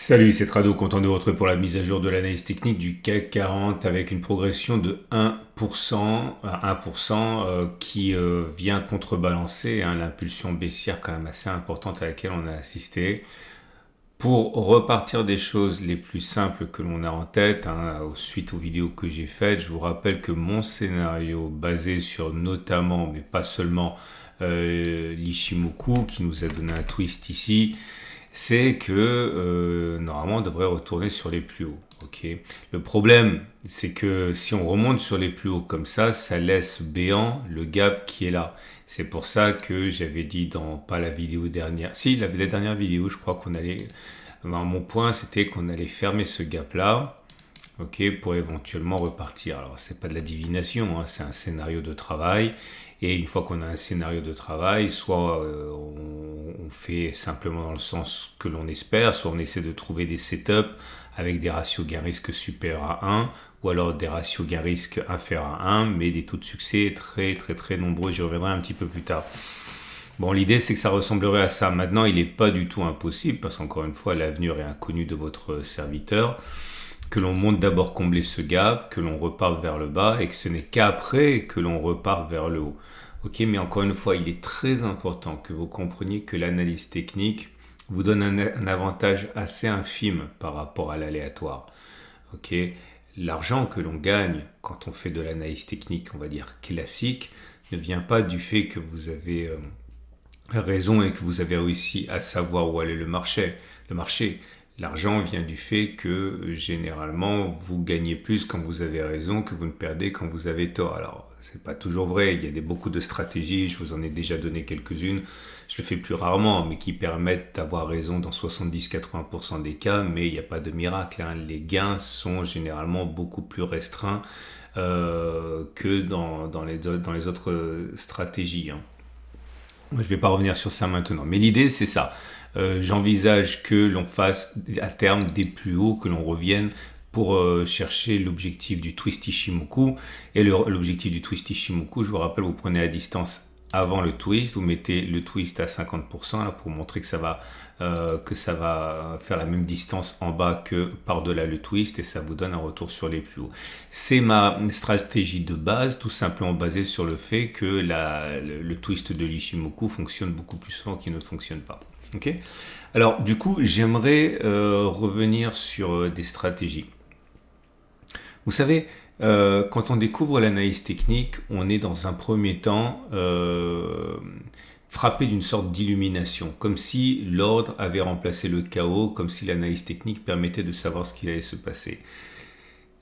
Salut, c'est Trado, content de vous retrouver pour la mise à jour de l'analyse technique du CAC 40 avec une progression de 1%, qui vient contrebalancer l'impulsion baissière quand même assez importante à laquelle on a assisté. Pour repartir des choses les plus simples que l'on a en tête, suite aux vidéos que j'ai faites, je vous rappelle que mon scénario basé sur notamment, mais pas seulement, l'Ichimoku qui nous a donné un twist ici, c'est que normalement on devrait retourner sur les plus hauts. Okay. Le problème, c'est que si on remonte sur les plus hauts comme ça laisse béant le gap qui est là. C'est pour ça que j'avais dit dans pas la vidéo dernière, si la dernière vidéo, je crois qu'on allait, mon point c'était qu'on allait fermer ce gap là, ok, pour éventuellement repartir. Alors c'est pas de la divination, c'est un scénario de travail. Et une fois qu'on a un scénario de travail, soit on fait simplement dans le sens que l'on espère, soit on essaie de trouver des setups avec des ratios gain-risque supérieurs à 1, ou alors des ratios gain-risque inférieurs à 1, mais des taux de succès très très très nombreux. J'y reviendrai un petit peu plus tard. Bon, l'idée c'est que ça ressemblerait à ça. Maintenant, il n'est pas du tout impossible, parce qu'encore une fois, l'avenir est inconnu de votre serviteur, que l'on monte d'abord combler ce gap, que l'on reparte vers le bas et que ce n'est qu'après que l'on reparte vers le haut. Ok, mais encore une fois, il est très important que vous compreniez que l'analyse technique vous donne un avantage assez infime par rapport à l'aléatoire. Ok, l'argent que l'on gagne quand on fait de l'analyse technique, on va dire classique, ne vient pas du fait que vous avez raison et que vous avez réussi à savoir où allait le marché. L'argent vient du fait que généralement vous gagnez plus quand vous avez raison que vous ne perdez quand vous avez tort. Alors c'est pas toujours vrai, il y a beaucoup de stratégies, je vous en ai déjà donné quelques-unes, je le fais plus rarement, mais qui permettent d'avoir raison dans 70-80% des cas, mais il n'y a pas de miracle. Les gains sont généralement beaucoup plus restreints que dans les autres stratégies. Je ne vais pas revenir sur ça maintenant, mais l'idée c'est ça. J'envisage que l'on fasse à terme des plus hauts, que l'on revienne pour chercher l'objectif du twist Ichimoku. Et l'objectif du twist Ichimoku, je vous rappelle, vous prenez la distance avant le twist, vous mettez le twist à 50% là, pour montrer que ça va faire la même distance en bas que par-delà le twist et ça vous donne un retour sur les plus hauts. C'est ma stratégie de base, tout simplement basée sur le fait que le twist de l'Ichimoku fonctionne beaucoup plus souvent qu'il ne fonctionne pas. Okay. Alors du coup, j'aimerais revenir sur des stratégies. Vous savez, quand on découvre l'analyse technique, on est dans un premier temps frappé d'une sorte d'illumination, comme si l'ordre avait remplacé le chaos, comme si l'analyse technique permettait de savoir ce qui allait se passer.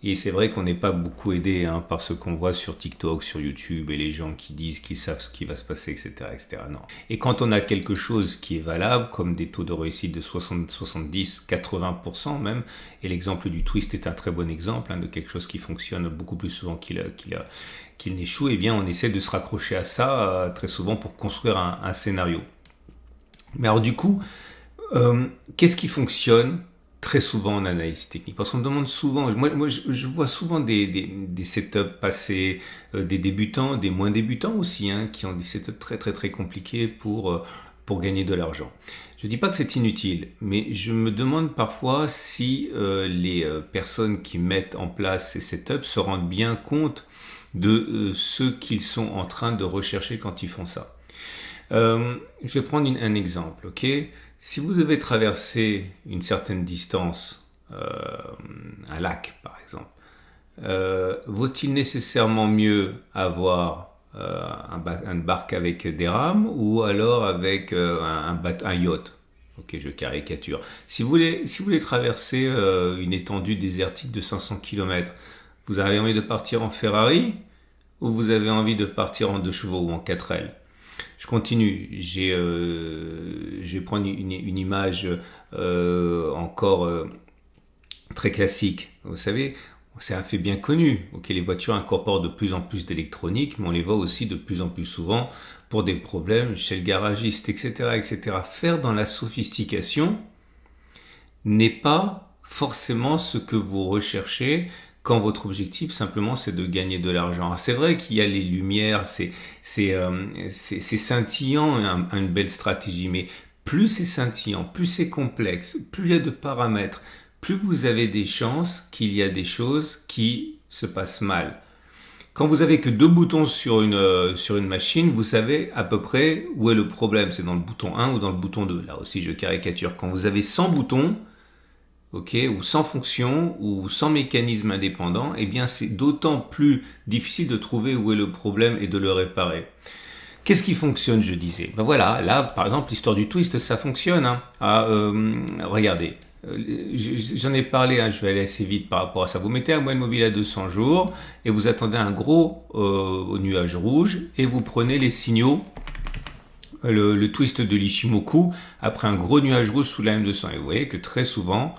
Et c'est vrai qu'on n'est pas beaucoup aidé par ce qu'on voit sur TikTok, sur YouTube et les gens qui disent qu'ils savent ce qui va se passer, etc., etc. Non. Et quand on a quelque chose qui est valable, comme des taux de réussite de 60, 70, 80% même, et l'exemple du twist est un très bon exemple de quelque chose qui fonctionne beaucoup plus souvent qu'il n'échoue, eh bien on essaie de se raccrocher à ça très souvent pour construire un scénario. Mais alors du coup, qu'est-ce qui fonctionne très souvent en analyse technique? Parce qu'on me demande souvent, moi je vois souvent des setups passer, des débutants, des moins débutants aussi, qui ont des setups très très très compliqués pour gagner de l'argent. Je ne dis pas que c'est inutile, mais je me demande parfois si les personnes qui mettent en place ces setups se rendent bien compte de ce qu'ils sont en train de rechercher quand ils font ça. Je vais prendre un exemple, ok? Si vous devez traverser une certaine distance, un lac par exemple, vaut-il nécessairement mieux avoir une barque avec des rames ou alors avec un yacht? Ok, je caricature. Si vous voulez traverser une étendue désertique de 500 km, vous avez envie de partir en Ferrari ou vous avez envie de partir en 2 chevaux ou en 4L? Je continue, je vais prendre une image encore très classique. Vous savez, c'est un fait bien connu. Okay, les voitures incorporent de plus en plus d'électronique, mais on les voit aussi de plus en plus souvent pour des problèmes chez le garagiste, etc., etc. Faire dans la sophistication n'est pas forcément ce que vous recherchez quand votre objectif simplement c'est de gagner de l'argent. Alors, c'est vrai qu'il y a les lumières, c'est scintillant, une belle stratégie, mais plus c'est scintillant, plus c'est complexe, plus il y a de paramètres, plus vous avez des chances qu'il y a des choses qui se passent mal. Quand vous avez que 2 boutons sur une machine, vous savez à peu près où est le problème. C'est dans le bouton 1 ou dans le bouton 2. Là aussi, je caricature. Quand vous avez 100 boutons, ok, ou 100 fonctions, ou 100 mécanismes indépendants, eh bien, c'est d'autant plus difficile de trouver où est le problème et de le réparer. Qu'est-ce qui fonctionne, je disais? Ben voilà, là, par exemple, l'histoire du twist, ça fonctionne. Hein. Regardez. J'en ai parlé, hein, je vais aller assez vite par rapport à ça. Vous mettez un moyenne mobile à 200 jours et vous attendez un gros nuage rouge et vous prenez les signaux, le twist de l'Ishimoku après un gros nuage rouge sous la M200. Et vous voyez que très souvent,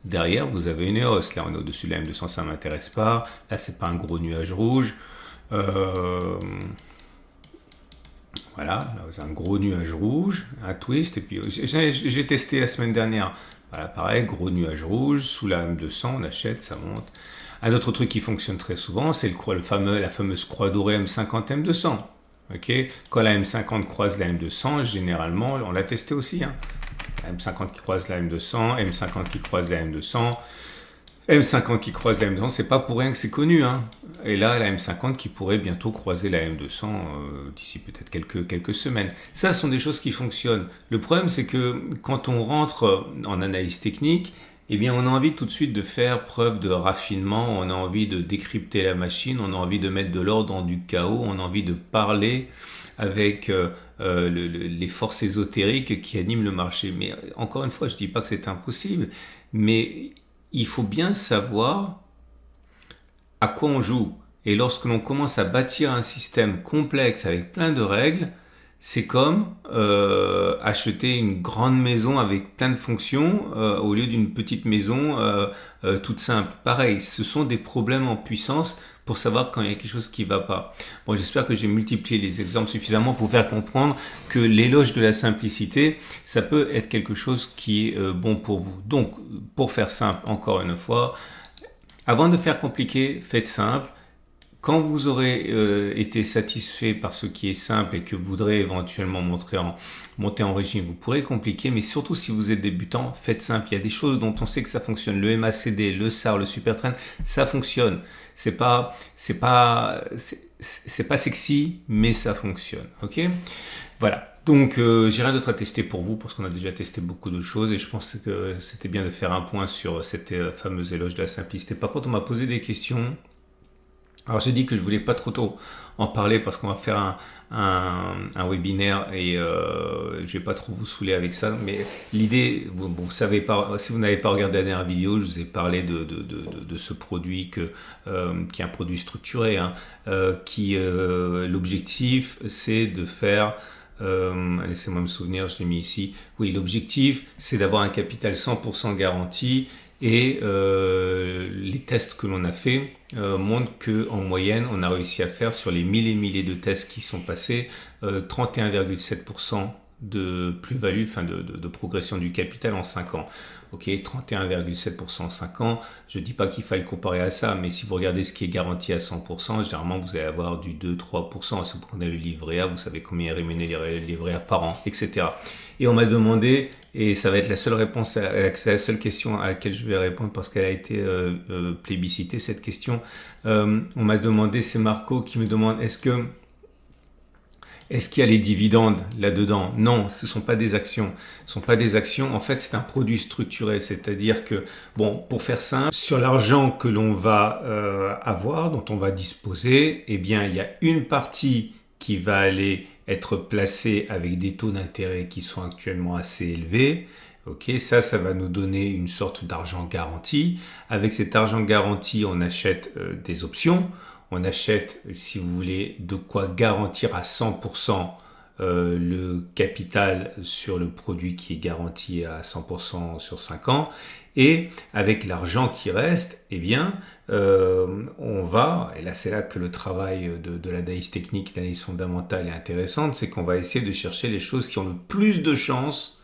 derrière, vous avez une hausse. Là, on est au-dessus de la M200, ça ne m'intéresse pas. Là, c'est pas un gros nuage rouge. Voilà, là, c'est un gros nuage rouge, un twist. Et puis, j'ai testé la semaine dernière. Voilà, pareil, gros nuage rouge, sous la M200, on achète, ça monte. Un autre truc qui fonctionne très souvent, c'est la fameuse croix dorée M50 M200. Okay, quand la M50 croise la M200, généralement, on l'a testé aussi. Hein. La M50 qui croise la M200, M50 qui croise la M200, M50 qui croise la M200, c'est pas pour rien que c'est connu. Hein. Et là, la M50 qui pourrait bientôt croiser la M200 d'ici peut-être quelques semaines. Ça, ce sont des choses qui fonctionnent. Le problème, c'est que quand on rentre en analyse technique, eh bien, on a envie tout de suite de faire preuve de raffinement, on a envie de décrypter la machine, on a envie de mettre de l'ordre dans du chaos, on a envie de parler avec les forces ésotériques qui animent le marché. Mais encore une fois, je ne dis pas que c'est impossible, mais il faut bien savoir à quoi on joue. Et lorsque l'on commence à bâtir un système complexe avec plein de règles, c'est comme acheter une grande maison avec plein de fonctions au lieu d'une petite maison toute simple. Pareil, ce sont des problèmes en puissance pour savoir quand il y a quelque chose qui ne va pas. Bon, j'espère que j'ai multiplié les exemples suffisamment pour faire comprendre que l'éloge de la simplicité, ça peut être quelque chose qui est bon pour vous. Donc, pour faire simple, encore une fois, avant de faire compliqué, faites simple. Quand vous aurez été satisfait par ce qui est simple et que vous voudrez éventuellement monter en régime, vous pourrez compliquer, mais surtout si vous êtes débutant, faites simple. Il y a des choses dont on sait que ça fonctionne. Le MACD, le SAR, le Supertrend, ça fonctionne. C'est pas sexy, mais ça fonctionne. Ok? Voilà. Donc, j'ai rien d'autre à tester pour vous parce qu'on a déjà testé beaucoup de choses et je pense que c'était bien de faire un point sur cette fameuse éloge de la simplicité. Par contre, on m'a posé des questions. Alors j'ai dit que je voulais pas trop tôt en parler parce qu'on va faire un webinaire et je vais pas trop vous saouler avec ça. Mais l'idée, vous savez pas, si vous n'avez pas regardé la dernière vidéo, je vous ai parlé de ce produit qui est un produit structuré, hein, l'objectif c'est de faire laissez-moi me souvenir, je l'ai mis ici. Oui, l'objectif c'est d'avoir un capital 100% garanti. Et les tests que l'on a fait montrent qu'en moyenne, on a réussi à faire sur les milliers de tests qui sont passés 31,7% de plus-value, enfin de progression du capital en 5 ans. Ok, 31,7% en 5 ans. Je ne dis pas qu'il faille comparer à ça, mais si vous regardez ce qui est garanti à 100%, généralement vous allez avoir du 2-3%. Si vous prenez le livret A, vous savez combien est rémunéré le livret A par an, etc. Et on m'a demandé, et ça va être la seule réponse, la seule question à laquelle je vais répondre parce qu'elle a été plébiscitée, cette question. On m'a demandé, c'est Marco qui me demande, est-ce qu'il y a les dividendes là-dedans? Non, ce ne sont pas des actions. Ce ne sont pas des actions. En fait, c'est un produit structuré. C'est-à-dire que, bon, pour faire simple, sur l'argent que l'on va avoir, dont on va disposer, eh bien, il y a une partie qui va aller être placée avec des taux d'intérêt qui sont actuellement assez élevés. Ok, ça va nous donner une sorte d'argent garanti. Avec cet argent garanti, on achète des options. On achète, si vous voulez, de quoi garantir à 100% le capital sur le produit qui est garanti à 100% sur 5 ans. Et avec l'argent qui reste, eh bien, on va, et là c'est là que le travail de l'analyse technique, l'analyse fondamentale est intéressante, c'est qu'on va essayer de chercher les choses qui ont le plus de chances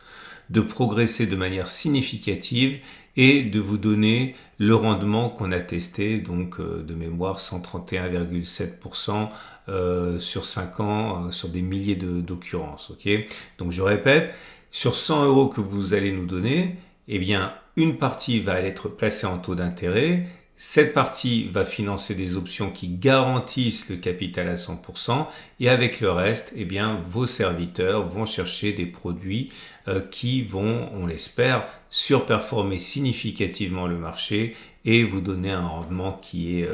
de progresser de manière significative et de vous donner le rendement qu'on a testé, donc de mémoire 131,7% sur 5 ans, sur des milliers d'occurrences. Okay, donc je répète, Sur 100 euros que vous allez nous donner, eh bien, une partie va être placée en taux d'intérêt. Cette partie va financer des options qui garantissent le capital à 100% et avec le reste, eh bien, vos serviteurs vont chercher des produits qui vont, on l'espère, surperformer significativement le marché et vous donner un rendement qui est,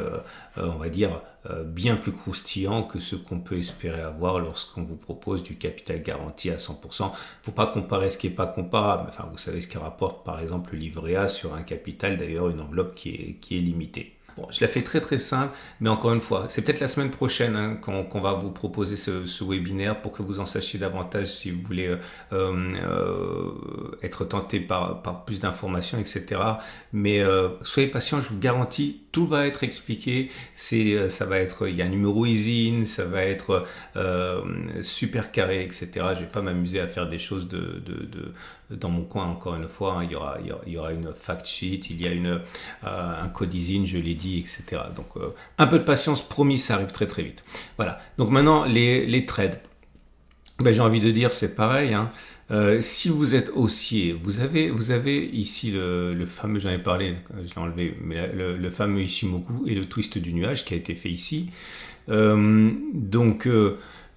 on va dire, bien plus croustillant que ce qu'on peut espérer avoir lorsqu'on vous propose du capital garanti à 100%. Faut pas comparer ce qui est pas comparable. Enfin, vous savez ce qui rapporte par exemple le livret A sur un capital, d'ailleurs une enveloppe qui est limitée. Bon, je la fais très très simple, mais encore une fois, c'est peut-être la semaine prochaine qu'on va vous proposer ce webinaire pour que vous en sachiez davantage si vous voulez être tenté par plus d'informations, etc. Mais soyez patient, je vous garantis, tout va être expliqué. Ça va être, il y a un numéro ISIN, ça va être super carré, etc. Je vais pas m'amuser à faire des choses dans mon coin encore une fois. Il y aura une fact sheet, il y a un code ISIN, je l'ai dit, etc. Donc un peu de patience, promis, ça arrive très très vite. Voilà. Donc maintenant les trades. Ben, j'ai envie de dire c'est pareil. Si vous êtes haussier, vous avez ici le fameux, j'en ai parlé, je l'ai enlevé, mais le fameux Ichimoku et le twist du nuage qui a été fait ici. Donc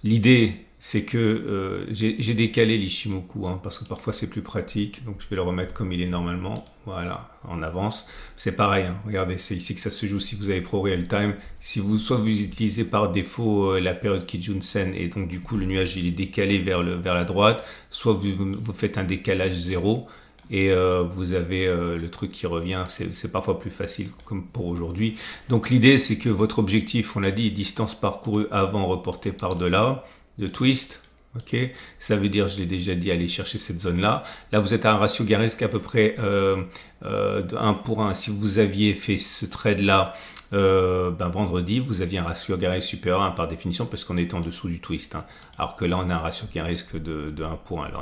l'idée c'est que j'ai décalé l'Ichimoku parce que parfois c'est plus pratique, donc je vais le remettre comme il est normalement, voilà, en avance. C'est pareil, regardez, c'est ici que ça se joue si vous avez Pro Real Time. Si soit vous utilisez par défaut la période Kijun-sen et donc du coup le nuage il est décalé vers la droite, soit vous faites un décalage 0 et vous avez le truc qui revient, c'est parfois plus facile comme pour aujourd'hui. Donc l'idée c'est que votre objectif, on l'a dit, distance parcourue avant reportée par delà, de twist, ok, ça veut dire, je l'ai déjà dit, aller chercher cette zone là. Là vous êtes à un ratio gain risque à peu près de 1 pour 1. Si vous aviez fait ce trade là vendredi, vous aviez un ratio gain risque supérieur à 1 par définition parce qu'on était en dessous du twist, alors que là on a un ratio gain risque de 1 pour 1. Là,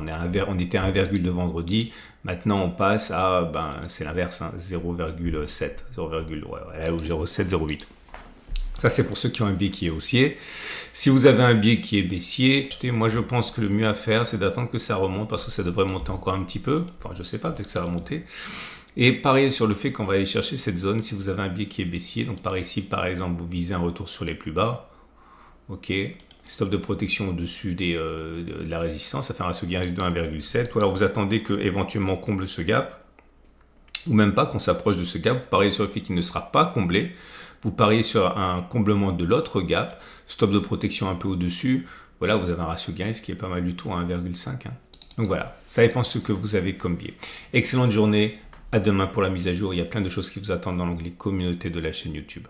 on était à 1,2 vendredi, maintenant on passe à c'est l'inverse, 0,7 0,7 0,8. Ça, c'est pour ceux qui ont un biais qui est haussier. Si vous avez un biais qui est baissier, moi, je pense que le mieux à faire, c'est d'attendre que ça remonte parce que ça devrait monter encore un petit peu. Enfin, je sais pas, peut-être que ça va monter. Et parier sur le fait qu'on va aller chercher cette zone si vous avez un biais qui est baissier. Donc, par ici, par exemple, vous visez un retour sur les plus bas. OK. Stop de protection au-dessus de la résistance. Ça fait un ratio gain risque de 1,7. Ou alors, vous attendez que éventuellement comble ce gap. Ou même pas qu'on s'approche de ce gap. Vous pariez sur le fait qu'il ne sera pas comblé. Vous pariez sur un comblement de l'autre gap, stop de protection un peu au-dessus. Voilà, vous avez un ratio gain qui est pas mal du tout à 1,5. Donc voilà, ça dépend de ce que vous avez comme biais. Excellente journée, à demain pour la mise à jour. Il y a plein de choses qui vous attendent dans l'onglet communauté de la chaîne YouTube.